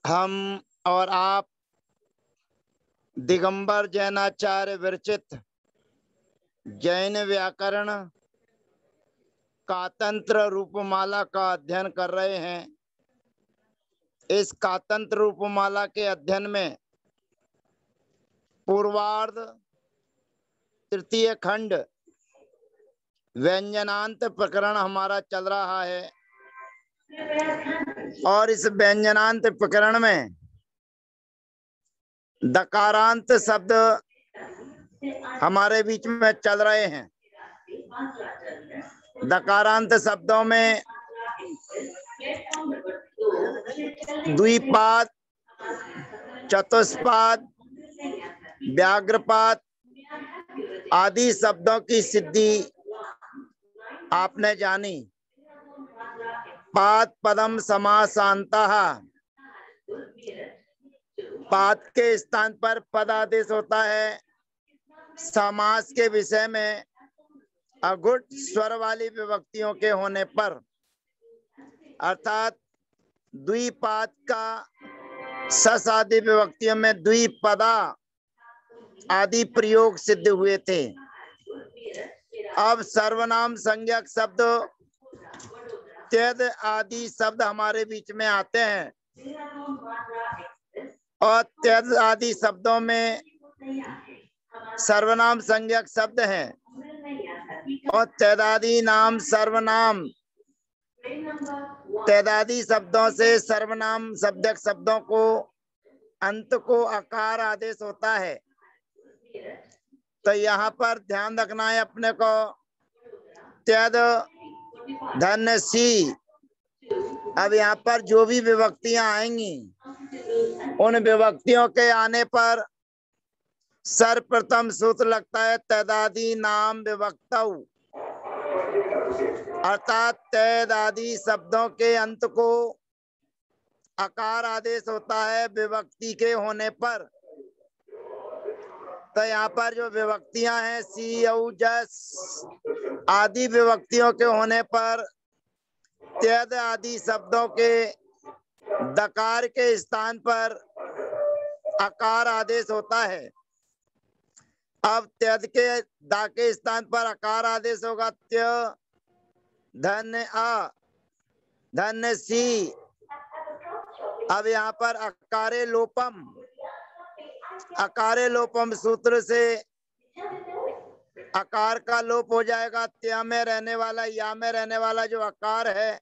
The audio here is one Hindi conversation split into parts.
हम और आप दिगंबर जैनाचार्य विरचित जैन व्याकरण कातंत्र रूपमाला का अध्ययन कर रहे हैं। इस कातंत्र रूपमाला के अध्ययन में पूर्वार्ध तृतीय खंड व्यंजनांत प्रकरण हमारा चल रहा है और इस व्यंजनांत प्रकरण में दकारांत शब्द हमारे बीच में चल रहे हैं। दकारांत शब्दों में द्विपाद, चतुष्पाद, व्याघ्रपाद आदि शब्दों की सिद्धि आपने जानी। पाद पदम समासांतः, पाद के स्थान पर पद आदेश होता है। समास के विषय में अगुट स्वर वाली विभक्तियों के होने पर, अर्थात द्विपाद का सस आदि विभक्तियों में द्विपदा आदि प्रयोग सिद्ध हुए थे। अब सर्वनाम संज्ञक शब्द त्यद आदि शब्द हमारे बीच में आते हैं और त्यद आदि शब्दों में सर्वनाम संज्ञक शब्द हैं और त्यदादि नाम सर्वनाम, त्यदादि शब्दों से सर्वनाम शब्दक शब्दों को अंत को आकार आदेश होता है। तो यहाँ पर ध्यान रखना है अपने को। त्यद धन्य सी, अब यहाँ पर जो भी विभक्तियां आएंगी उन विभक्तियों के आने पर सर्वप्रथम सूत्र लगता है तदादि नाम विभक्तौ, अर्थात तदादि शब्दों के अंत को आकार आदेश होता है विभक्ति के होने पर। तो यहाँ पर जो विभक्तियां हैं सी औ जस आदि विभक्तियों के होने पर त्यद आदि शब्दों के दकार के स्थान पर आकार आदेश होता है। अब त्यद के दा के स्थान पर आकार आदेश होगा त्य धन्य आ धन्य सी। अब यहाँ पर अकारे लोपम, अकारे लोपम सूत्र से आकार का लोप हो जाएगा। त्या में रहने वाला, या में रहने वाला जो आकार है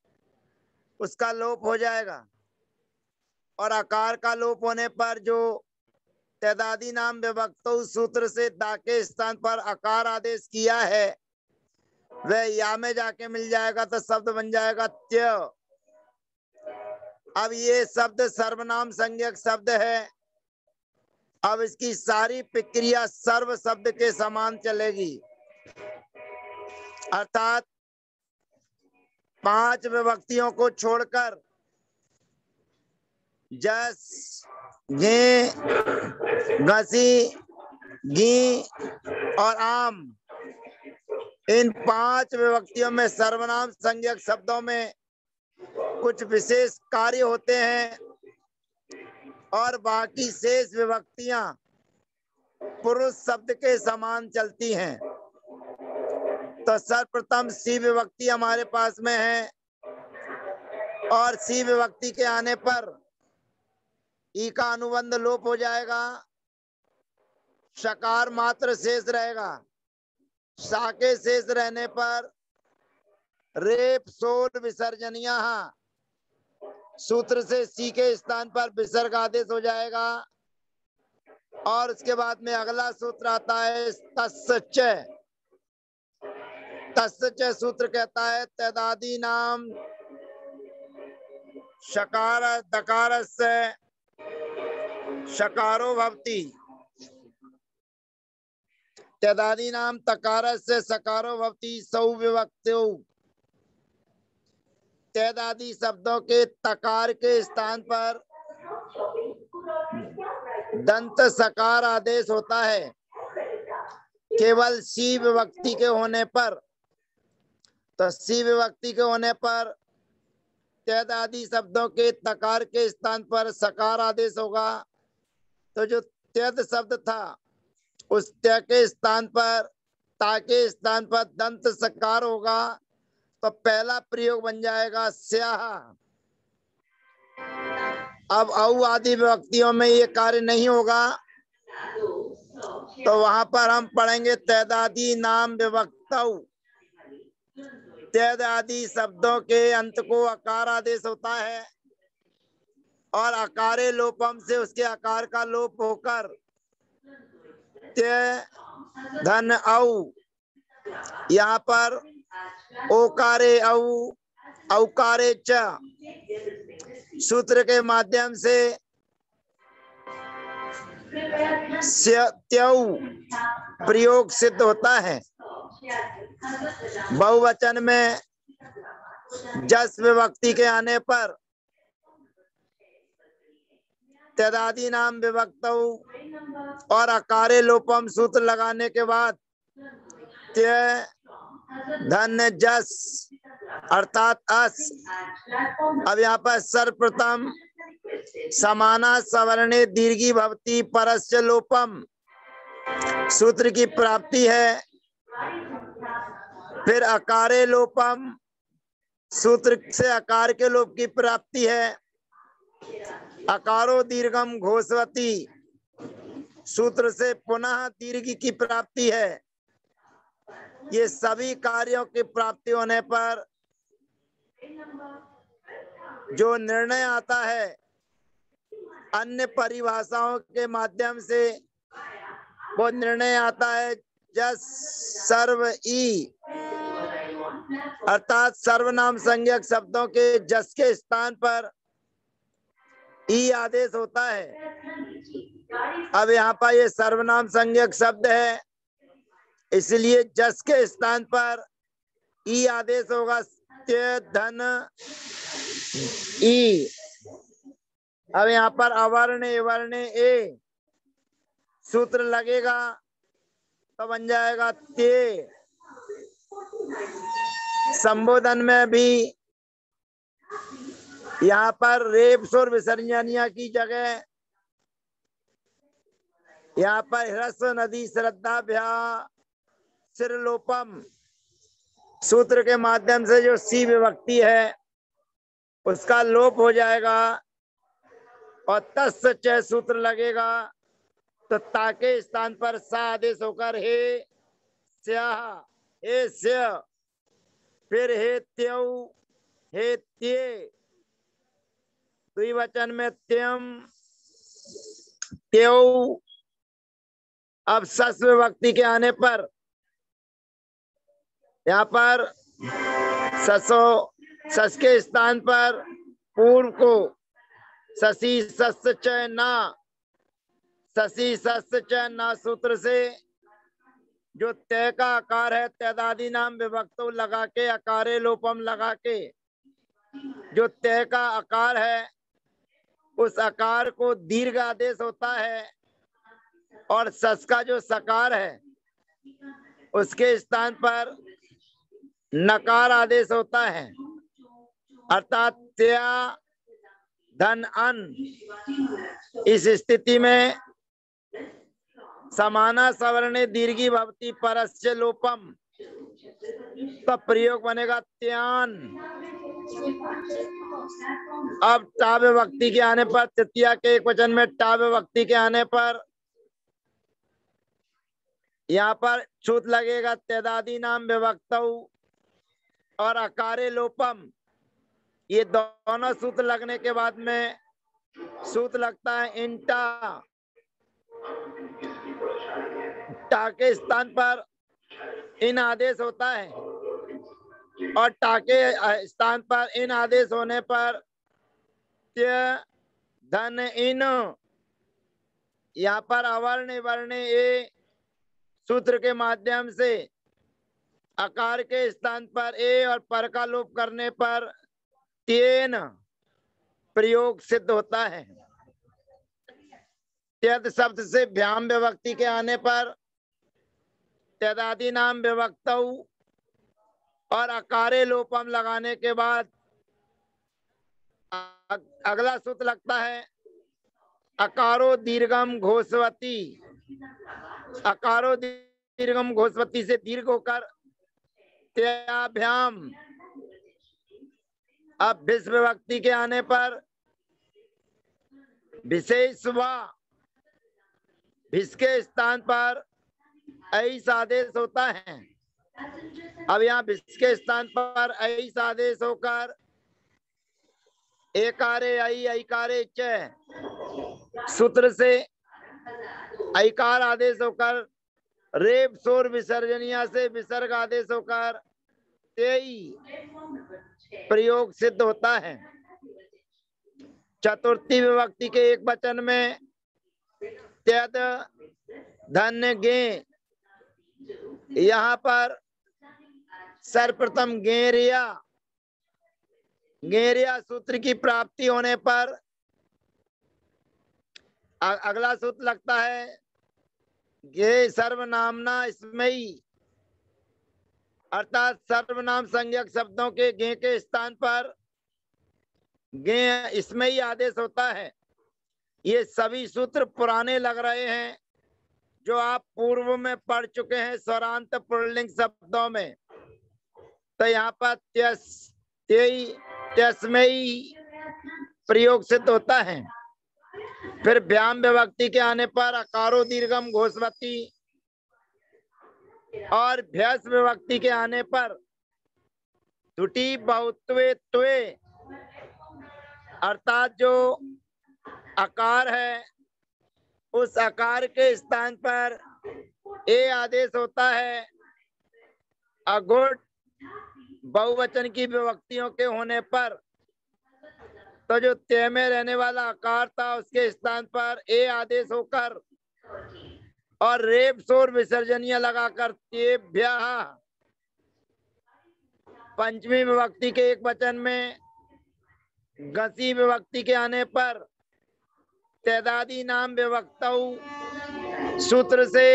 उसका लोप हो जाएगा और आकार का लोप होने पर जो तदादि नाम विभक्तौ सूत्र से दा के स्थान पर आकार आदेश किया है वह या में जाके मिल जाएगा तो शब्द बन जाएगा त्य। अब ये शब्द सर्वनाम संज्ञक शब्द है। अब इसकी सारी प्रक्रिया सर्व शब्द के समान चलेगी, अर्थात 5 विभक्तियों को छोड़कर जस, गे, घसी, घी और आम, इन 5 विभक्तियों में सर्वनाम संज्ञक शब्दों में कुछ विशेष कार्य होते हैं और बाकी शेष विभक्तियां पुरुष शब्द के समान चलती हैं। तो सर्वप्रथम सी विभक्ति हमारे पास में है और सी विभक्ति के आने पर ई का अनुबंध लोप हो जाएगा, शकार मात्र शेष रहेगा। सा के शेष रहने पर रेप सोल विसर्जनिया सूत्र से सी के स्थान पर विसर्ग आदेश हो जाएगा और उसके बाद में अगला सूत्र आता है तस्च। तस्च सूत्र कहता है तदादि नाम शकार दकार से शकारो भवति, तदादि नाम तकार से सकारो भवति सौ विभक्त्यो। तदादि शब्दों के तकार के स्थान पर दंत सकार आदेश होता है केवल सी विभक्ति के होने पर। तो सी विभक्ति के होने पर त्यद आदि शब्दों के तकार के स्थान पर सकार आदेश होगा, तो जो त्यद शब्द था उस त्य के स्थान पर ता के स्थान पर दंत सकार होगा, तो पहला प्रयोग बन जाएगा स्याह। अब औ आदि विभक्तियों में ये कार्य नहीं होगा, तो वहां पर हम पढ़ेंगे तैदादी नाम विभक्तौ। तैद आदि शब्दों के अंत को अकार आदेश होता है और अकारे लोपम से उसके आकार का लोप होकर त्य धन औ, यहाँ पर ओकारे औ औकारे च सूत्र के माध्यम से स्यत्यौ प्रयोग सिद्ध होता है। बहुवचन में जस विभक्ति के आने पर तदादि नाम विभक्तौ और अकारे लोपम सूत्र लगाने के बाद त्य धन जस अर्थात अस। अब यहाँ पर सर्वप्रथम समाना सवर्णे दीर्घी भवती परस्य लोपम सूत्र की प्राप्ति है, फिर अकारे लोपम सूत्र से आकार के लोप की प्राप्ति है, अकारो दीर्घम घोषवती सूत्र से पुनः दीर्घ की प्राप्ति है। ये सभी कार्यों की प्राप्ति होने पर जो निर्णय आता है अन्य परिभाषाओं के माध्यम से, वो निर्णय आता है जस सर्व ई अर्थात सर्वनाम संज्ञक शब्दों के जस के स्थान पर ई आदेश होता है। अब यहाँ पर ये सर्वनाम संज्ञक शब्द है, इसलिए जस के स्थान पर ई आदेश होगा, त्य धन ई। अब यहाँ पर अवर्ण वर्ण ए सूत्र लगेगा तो बन जाएगा ते। संबोधन में भी यहाँ पर रेप सुर विसर्जनिया की जगह यहाँ पर ह्रस्व नदी श्रद्धाभ्या सिरलोपम सूत्र के माध्यम से जो सी विभक्ति है उसका लोप हो जाएगा और तस् च सूत्र लगेगा, तो ता के स्थान पर सा आदेश होकर हे स्याह हे स्या, फिर हे त्यौ हे त्ये, द्विवचन में त्यम त्यौ। अब सस विभक्ति के आने पर यहाँ पर सस के स्थान पर पूर्व को ससी सस च ना, ससी सस च ना सूत्र से जो तय का आकार है तदादि नाम विभक्तो लगा के अकारे लोपम लगा के जो तय का आकार है उस आकार को दीर्घ आदेश होता है, और सस का जो सकार है उसके स्थान पर नकार आदेश होता है, अर्थात त्या धन अन। इस स्थिति में समाना सवर्णे दीर्घी भवती परस्य लोपम का प्रयोग बनेगा त्यान। अब टा विभक्ति के आने पर तृतीया के एक वचन में टा विभक्ति के आने पर यहाँ पर छूत लगेगा तदादि नाम विभक्तौ और अकारे लोपम। ये दोनों सूत्र लगने के बाद में सूत्र लगता है इंटा। टा के स्थान पर इन आदेश होता है और टा के स्थान पर इन आदेश होने पर त्य धन इन। यहाँ पर अवर्ण वर्ण ए सूत्र के माध्यम से आकार के स्थान पर ए और पर का लोप करने पर तेन प्रयोग सिद्ध होता है। त्यद शब्द से भ्याम विभक्ति के आने पर तदादि नाम विभक्तौ और अकारे लोपम लगाने के बाद अगला सूत्र लगता है अकारो दीर्घम घोषवती। अकारो दीर्घम घोषवती से दीर्घ होकर त्याभ्याम। अब विश्व विभक्ति के आने पर विशेष वा, भिस के स्थान पर ऐस आदेश होता है। अब यहाँ भिस के स्थान पर ऐस आदेश होकर एकारे आई ऐकारे च सूत्र से ऐकार आदेश होकर रेप शोर विसर्जनिया से विसर्ग आदेश होकर तेई प्रयोग सिद्ध होता है। चतुर्थी विभक्ति के एक वचन में त्यद धन्य गे, यहाँ पर सर्वप्रथम गेरिया, गेरिया सूत्र की प्राप्ति होने पर अगला सूत्र लगता है गे सर्वनामना स्मयी, अर्थात सर्वनाम संज्ञक शब्दों के गे के स्थान पर गे स्मयी आदेश होता है। ये सभी सूत्र पुराने लग रहे हैं जो आप पूर्व में पढ़ चुके हैं स्वरांत पुल्लिंग शब्दों में। तो यहाँ पर त्यस्मयी प्रयोग सिद्ध होता है। फिर व्याम विभक्ति के आने पर अकारो दीर्घम घोषवती और भ्यस विभक्ति के आने पर त्रुटि बहुत्वे त्वे, अर्थात जो आकार है उस आकार के स्थान पर ए आदेश होता है। अगुण बहुवचन की विभक्तियों के होने पर तो जो ते में रहने वाला आकार था उसके स्थान पर ए आदेश होकर और रेप शोर विसर्जनीय लगाकर तेभ्य। पंचमी विभक्ति के एक वचन में गसी विभक्ति के आने पर तैदादी नाम विभक्तौ सूत्र से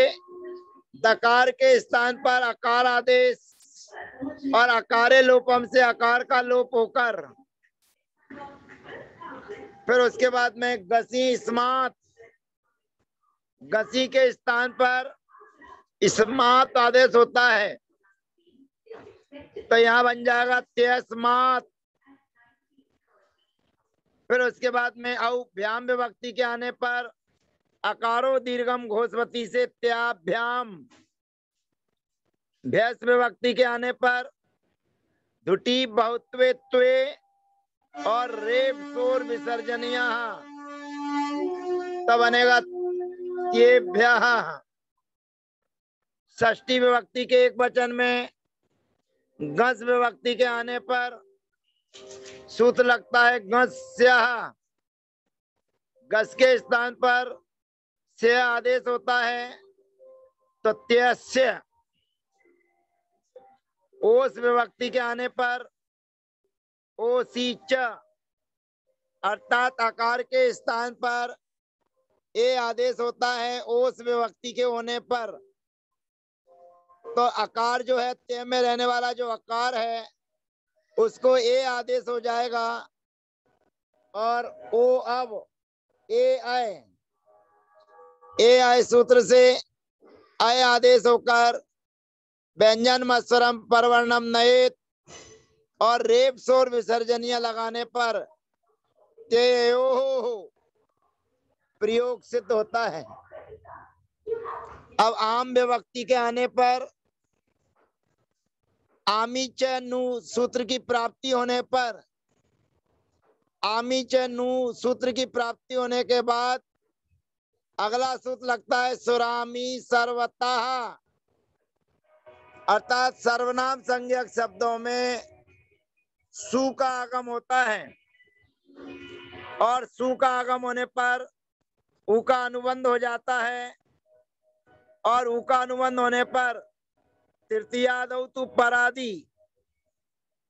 दकार के स्थान पर अकार आदेश और अकारे लोपम से आकार का लोप होकर फिर उसके बाद में गसी स्मात, गसी के स्थान पर स्मात आदेश होता है। तो यहाँ बन जाएगा त्यस्मात। फिर उसके बाद में औ भ्याम विभक्ति के आने पर अकारो दीर्घम घोषवती से त्याभ्याम। भ्यस विभक्ति के आने पर धुटी बहुत्वे त्वे और रेप शोर विसर्जनिया, तब बनेगा त्येभ्य। षष्ठी विभक्ति के एक वचन में गस विभक्ति के आने पर सूत्र लगता है गस्य, गस के स्थान पर से आदेश होता है तो त्यस्य। ओस विभक्ति के आने पर ओसीच, अर्थात आकार के स्थान पर ए आदेश होता है ओस विभक्ति के होने पर। तो आकार जो है ते में रहने वाला जो आकार है उसको ए आदेश हो जाएगा और ओ अब ए आय सूत्र से आय आदेश होकर व्यंजन मत्सरम परवर्णम नयेत और रेप शोर विसर्जनिया लगाने पर तेयो प्रयोग सिद्ध होता है। अब आम विभक्ति के आने पर आमी च नु सूत्र की प्राप्ति होने पर आमी च नु सूत्र की प्राप्ति होने के बाद अगला सूत्र लगता है सुरामी सर्वतः, अर्थात सर्वनाम संज्ञक शब्दों में सु का आगम होता है और सु का आगम होने पर उ का अनुबंध हो जाता है और उ का अनुबंध होने पर तृतीयादौ तु परादि,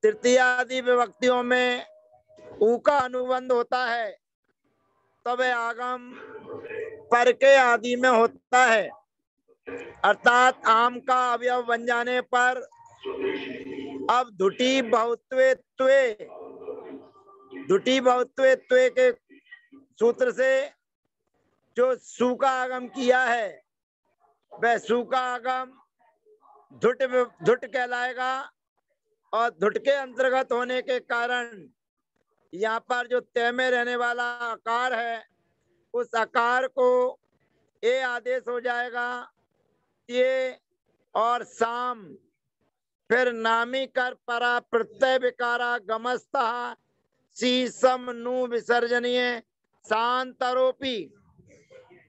तृतीयादि विभक्तियों में उ का अनुबंध होता है तब आगम पर के आदि में होता है। अर्थात आम का अवयव बन जाने पर अब धुटी बहुत्वे त्वे, दुटी बहुत्वे त्वे के सूत्र से जो सु का आगम किया है वह सु का आगम धुट कहलाएगा, और धुट के अंतर्गत होने के कारण यहाँ पर जो तय में रहने वाला आकार है उस आकार को ए आदेश हो जाएगा, ये और साम, फिर नामी कर परा प्रत्यय विकारा गमस्ता शीसम नु विसर्जनीय शांतरोपी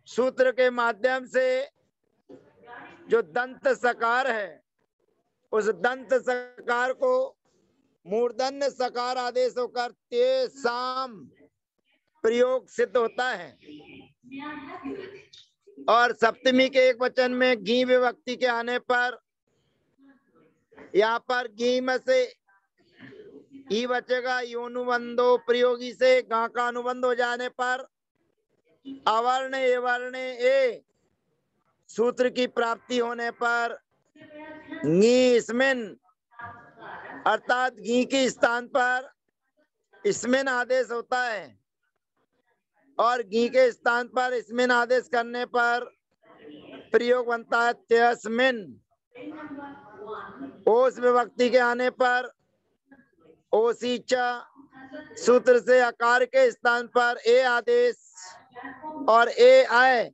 सूत्र के माध्यम से जो दंत सकार है उस दंत सकार को मूर्धन्य सकार आदेश होकर ते साम प्रयोग सिद्ध होता है। और सप्तमी के एक वचन में घी विभक्ति के आने पर यहाँ पर घी में से ई बचेगा, योनुबंधो प्रयोगी से गा का अनुबंध हो जाने पर अवर्ण एवर्ण ए सूत्र की प्राप्ति होने पर नी इसमें अर्थात घी के स्थान पर इसमें आदेश होता है, और घी के स्थान पर इसमें आदेश करने पर प्रयोग बनता है त्यस्मिन। ओस विभक्ति के आने पर ओसीचा सूत्र से आकार के स्थान पर ए आदेश, और ए आय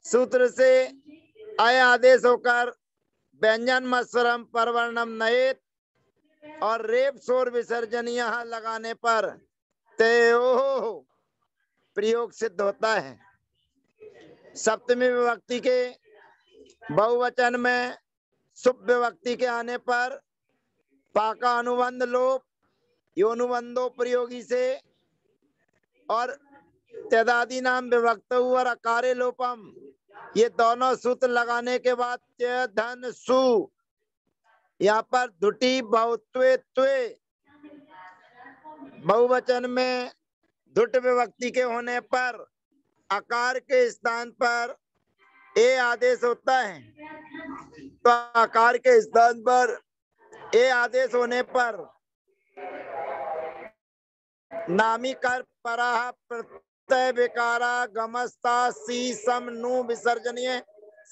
सूत्र से आय आदेश होकर व्यंजन मस्वरम परवर्णम नयेत और रेप शोर विसर्जनीय लगाने पर तेओ प्रयोग सिद्ध होता है। सप्तमी विभक्ति के बहुवचन में शुभ विभक्ति के आने पर पाका अनुबंध लोप योनुबंधो प्रयोगी से और त्यदादि नाम विभक्त और अकारे लोपम ये दोनों सूत्र लगाने के बाद त्य धन सु यहाँ पर धुटी बहुत्वे त्वे बहुवचन में धुट विभक्ति के होने पर आकार के स्थान पर ए आदेश होता है, तो आकार के स्थान पर ए आदेश होने पर नामी कर पराह प्रत्यय विकारा गमस्ता सी सम नु विसर्जनीय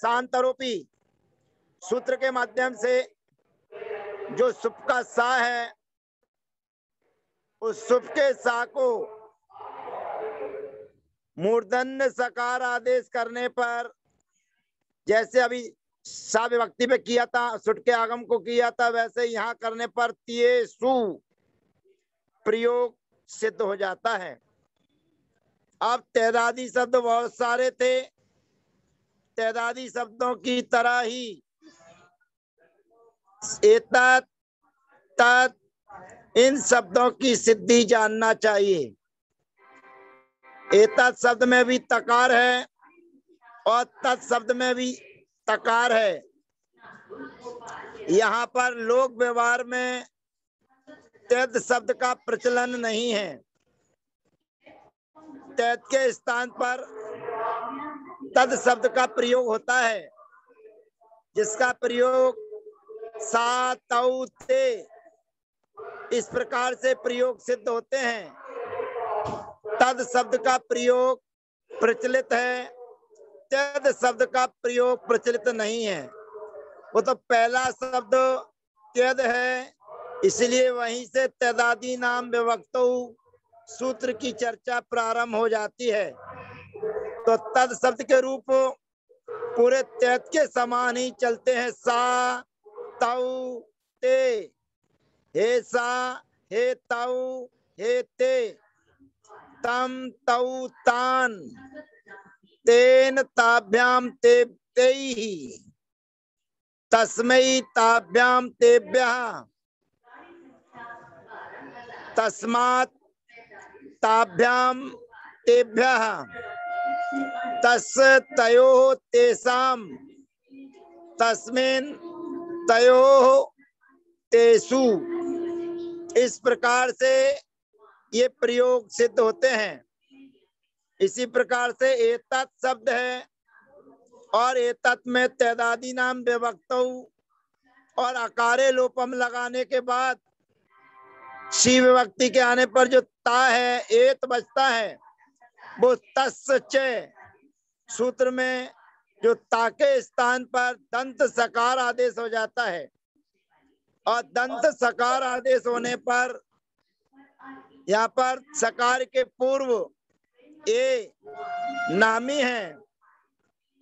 शांतरोपी सूत्र के माध्यम से जो सुप का सा है उस सुप के सा को मूर्धन्य सकार आदेश करने पर, जैसे अभी सा विभक्ति पे किया था सुट के आगम को किया था, वैसे यहाँ करने पर तिये सु प्रयोग सिद्ध हो जाता है। अब तैदादी शब्द बहुत सारे थे, तैदादी शब्दों की तरह ही एतत् तत् इन शब्दों की सिद्धि जानना चाहिए। एतत् शब्द में भी तकार है और तत् शब्द में भी तकार है। यहाँ पर लोक व्यवहार में तैत शब्द का प्रचलन नहीं है। तैत के स्थान पर तद शब्द का प्रयोग होता है, जिसका प्रयोग सा तौ ते इस प्रकार से प्रयोग सिद्ध होते हैं। तद शब्द का प्रयोग प्रचलित है, तद शब्द का प्रयोग प्रचलित नहीं है। वो तो पहला शब्द त्यद है, इसलिए वहीं से तदादि नाम विभक्तो सूत्र की चर्चा प्रारंभ हो जाती है। तो तद शब्द के रूप पूरे त्यद के समान ही चलते हैं। सा तौ ते, हे सा हे तौ हे ते, तम तौ तान, तेन ताभ्याम ते तेहि, तस्मै ताभ्याम तेभ्यः, तस्मात् ताभ्याम तेभ्यः, तस् तयोः तेषां, तस्मिन् तयोः तेषु। इस प्रकार से ये प्रयोग सिद्ध होते हैं। इसी प्रकार से एतत् शब्द है और एतत् में तैदादी नाम विभक्तौ और अकारे लोपम लगाने के बाद शी विभक्ति के आने पर जो ता है, एत बचता है, वो तस् च सूत्र में जो ता के स्थान पर दंत सकार आदेश हो जाता है, और दंत सकार आदेश होने पर यहाँ पर सकार के पूर्व ए नामी है,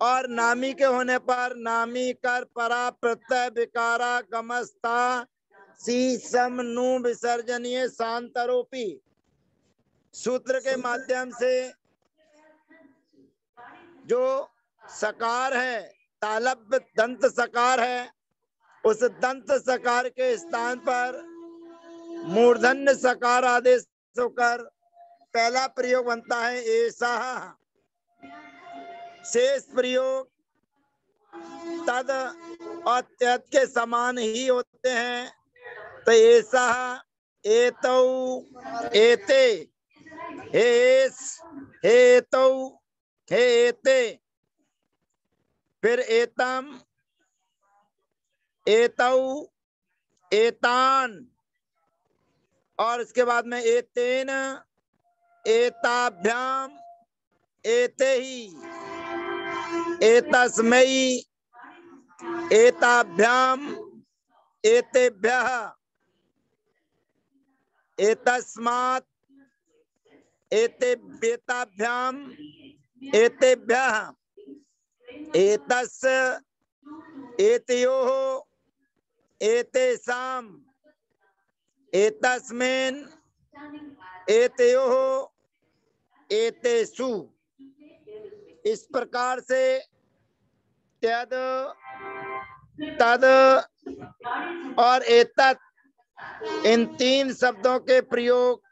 और नामी के होने पर नामी कर परा प्रत्यय विकारा गमस्ता सी सम नु विसर्जनीय शांतरोपी सूत्र के माध्यम से जो सकार है, तालब दंत सकार है, उस दंत सकार के स्थान पर मूर्धन्य सकार आदेश होकर पहला प्रयोग बनता है ऐसा। शेष प्रयोग तद और त्यद के समान ही होते हैं, तो ऐसा, एतौ, एते, हेस, हेतौ, हे एते, फिर एतम, एतौ, एतान, और इसके बाद में एतेन, एताभ्याम, एते ही, एतस्मै, एताभ्याम, एतेभ्यः, एतस्मात्, एतेभ्यताभ्याम, एतेभ्यः, एतस्, एतयोः, एतेषाम्, एतस्मिन्, एतयोः, एतेषु। इस प्रकार से त्यद, तद और एतत् इन तीन शब्दों के प्रयोग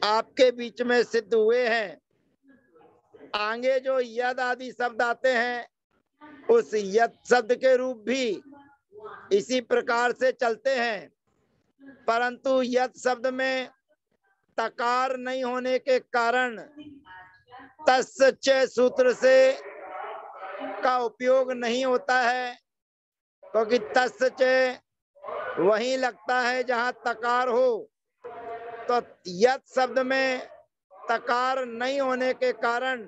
आपके बीच में सिद्ध हुए हैं। आगे जो यद आदि शब्द आते हैं, उस यद शब्द के रूप भी इसी प्रकार से चलते हैं, परंतु यद शब्द में तकार नहीं होने के कारण तस् च सूत्र से का उपयोग नहीं होता है, क्योंकि तस् च वहीं लगता है जहां तकार हो। तो यद शब्द में तकार नहीं होने के कारण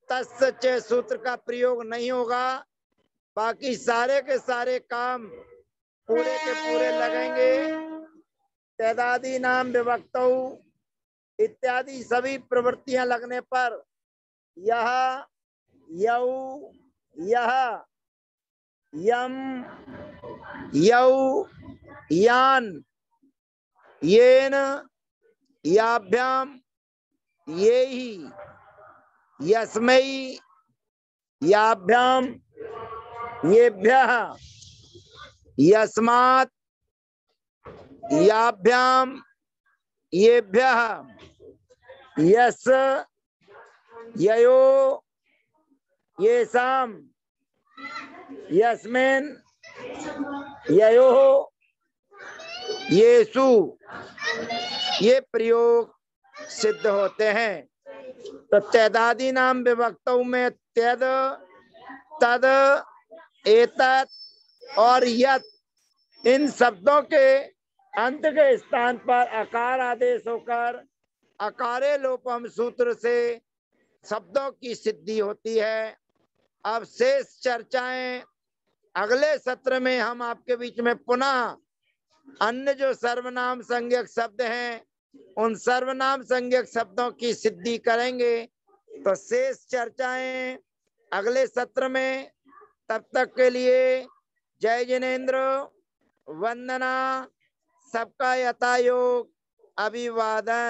तस् च सूत्र का प्रयोग नहीं होगा। बाकी सारे के सारे काम पूरे के पूरे लगेंगे। तदादि नाम विभक्तौ इत्यादि सभी प्रवृत्तियां लगने पर यह, यौ, यह, यम, यौ, यान, येन, याभ्याम, ये ही, यस्मै, याभ्याम, येभ्यः, यस्मात्, याभ्याम, येभ्यः, यस, ययो, येषाम्, यस्मिन्, ययोः, येषु, ये प्रयोग सिद्ध होते हैं। तो तदादि नाम विभक्तों में त्यद, तद, एतत् और यत, इन शब्दों के अंत के स्थान पर अकार आदेश होकर अकारे लोपम सूत्र से शब्दों की सिद्धि होती है। अब शेष चर्चाएं अगले सत्र में हम आपके बीच में पुनः अन्य जो सर्वनाम संज्ञक शब्द हैं, उन सर्वनाम संज्ञक शब्दों की सिद्धि करेंगे। तो शेष चर्चाएं अगले सत्र में। तब तक के लिए जय जिनेन्द्र, वंदना, सबका यथायोग अभिवादन।